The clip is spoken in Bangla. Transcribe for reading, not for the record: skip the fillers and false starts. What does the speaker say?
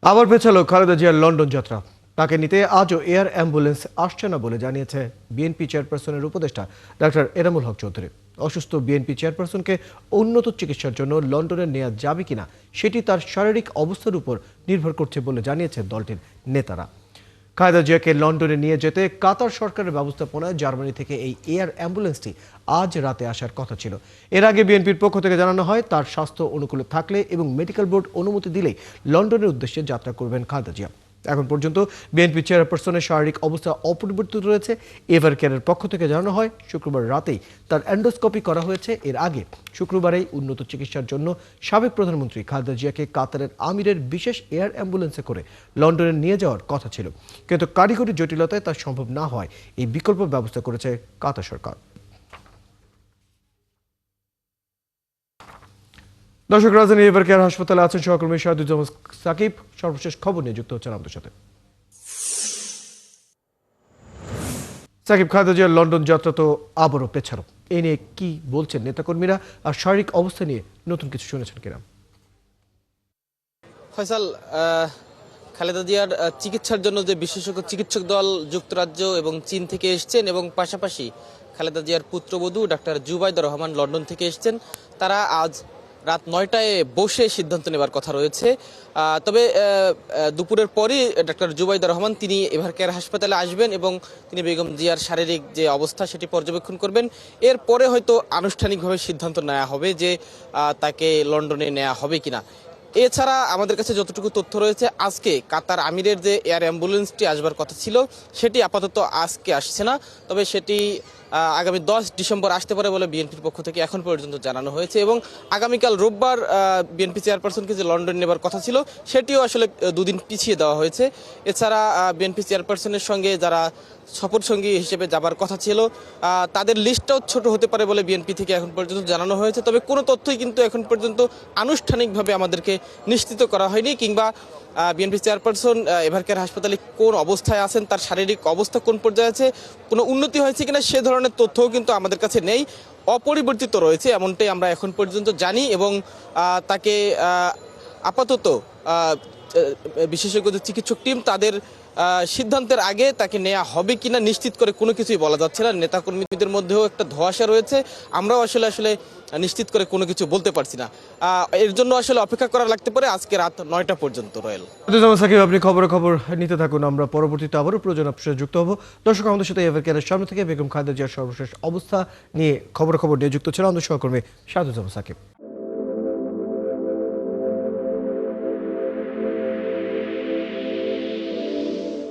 আবার পেছালো খালেদা জিয়ার লন্ডন যাত্রা। তাকে নিতে আজও এয়ার অ্যাম্বুলেন্স আসছে না বলে জানিয়েছে বিএনপি চেয়ারপারসনের উপদেষ্টা ডাক্তার এনামুল হক চৌধুরী। অসুস্থ বিএনপি চেয়ারপারসনকে উন্নত চিকিৎসার জন্য লন্ডনে নেওয়া যাবে কিনা সেটি তার শারীরিক অবস্থার উপর নির্ভর করছে বলে জানিয়েছে দলটির নেতারা। খালেদা জিয়াকে লন্ডনে নিয়ে যেতে কাতার সরকারের ব্যবস্থাপনায় জার্মানি থেকে এই এয়ার অ্যাম্বুলেন্সটি আজ রাতে আসার কথা ছিল। এর আগে বিএনপির পক্ষ থেকে জানানো হয়, তার স্বাস্থ্য অনুকূলে থাকলে এবং মেডিকেল বোর্ড অনুমতি দিলেই লন্ডনের উদ্দেশ্যে যাত্রা করবেন খালেদা জিয়া। এখন পর্যন্ত বিএনপি চেয়ারপারসনের শারীরিক অবস্থা অপরিবর্তিত রয়েছে। এভার কেয়ারের পক্ষ থেকে জানানো হয়, শুক্রবার রাতেই তার এন্ডোস্কোপি করা হয়েছে। এর আগে শুক্রবারেই উন্নত চিকিৎসার জন্য সাবেক প্রধানমন্ত্রী খালেদা জিয়াকে কাতারের আমিরের বিশেষ এয়ার অ্যাম্বুলেন্সে করে লন্ডনে নিয়ে যাওয়ার কথা ছিল, কিন্তু কারিগরি জটিলতায় তা সম্ভব না হয় এই বিকল্প ব্যবস্থা করেছে কাতার সরকার। দর্শক, রাজধানী এভার কেয়ার হাসপাতালে আছেন সহকর্মী শাহাদুজ্জামান সাকিব। সর্বশেষ খবর নিয়ে যুক্ত হচ্ছেন আমাদের সাথে। সাকিব, খালেদা জিয়ার লন্ডন যাত্রা তো আবারও পেছালো, এ নিয়ে কি বলছেন নেতাকর্মীরা, আর শারীরিক অবস্থা নিয়ে নতুন কিছু শুনেছেন কিনা? ফয়সাল, খালেদা জিয়ার চিকিৎসার জন্য যে বিশেষজ্ঞ চিকিৎসক দল যুক্তরাজ্য এবং চীন থেকে এসছেন, এবং পাশাপাশি খালেদা জিয়ার পুত্রবধূ ডাক্তার জুবাইদা রহমান লন্ডন থেকে এসছেন, তারা আজ রাত 9টায় বসে সিদ্ধান্ত নেবার কথা রয়েছে। তবে দুপুরের পরই ডাক্তার জুবাইদা রহমান তিনি এভার কেয়ার হাসপাতালে আসবেন এবং তিনি বেগম জিয়ার শারীরিক যে অবস্থা সেটি পর্যবেক্ষণ করবেন। এরপরে হয়তো আনুষ্ঠানিকভাবে সিদ্ধান্ত নেওয়া হবে যে তাকে লন্ডনে নেওয়া হবে কিনা। এছাড়া আমাদের কাছে যতটুকু তথ্য রয়েছে, আজকে কাতার আমিরের যে এয়ার অ্যাম্বুলেন্সটি আসবার কথা ছিল সেটি আপাতত আজকে আসছে না, তবে সেটি আগামী 10 ডিসেম্বর আসতে পারে বলে বিএনপির পক্ষ থেকে এখন পর্যন্ত জানানো হয়েছে। এবং আগামীকাল রোববার বিএনপি চেয়ারপারসনকে যে লন্ডন নেবার কথা ছিল সেটিও আসলে দুদিন পিছিয়ে দেওয়া হয়েছে। এছাড়া বিএনপি চেয়ারপারসনের সঙ্গে যারা সফরসঙ্গী হিসেবে যাবার কথা ছিল তাদের লিস্টটাও ছোট হতে পারে বলে বিএনপি থেকে এখন পর্যন্ত জানানো হয়েছে। তবে কোনো তথ্যই কিন্তু এখন পর্যন্ত আনুষ্ঠানিকভাবে আমাদেরকে নিশ্চিত করা হয়নি, কিংবা বিএনপি চেয়ারপারসন এভার কেয়ার হাসপাতালে কোন অবস্থায় আছেন, তার শারীরিক অবস্থা কোন পর্যায়ে আছে, কোনো উন্নতি হয়েছে কিনা সে ধরনের তথ্যও কিন্তু আমাদের কাছে নেই, অপরিবর্তিত রয়েছে এমনটাই আমরা এখন পর্যন্ত জানি। এবং তাকে আপাতত বিশেষজ্ঞ চিকিৎসক টিম তাদের সিদ্ধান্তের আগে তাকে নেওয়া হবে কিনা নিশ্চিত করে কোনো কিছুই বলা যাচ্ছে না। নেতাকর্মীদের মধ্যেও একটা ধোঁয়াশা রয়েছে, আমরাও আসলে নিশ্চিত করে কোনো কিছু বলতে পারছি না। এর জন্য আসলে অপেক্ষা করা লাগতে পারে আজকে রাত 9টা পর্যন্ত। রয়েল সাকিব, আপনি খবর নিতে থাকুন, আমরা পরবর্তীতে আবারও প্রয়োজন আপনার সাথে যুক্ত হব। দর্শক, আমাদের সাথে এভার কেয়ারের সামনে থেকে বেগম খালেদা জিয়ার সর্বশেষ অবস্থা নিয়ে খবর নিয়ে যুক্ত ছিল আমাদের সহকর্মী শাহাদুজ্জামান সাকিব।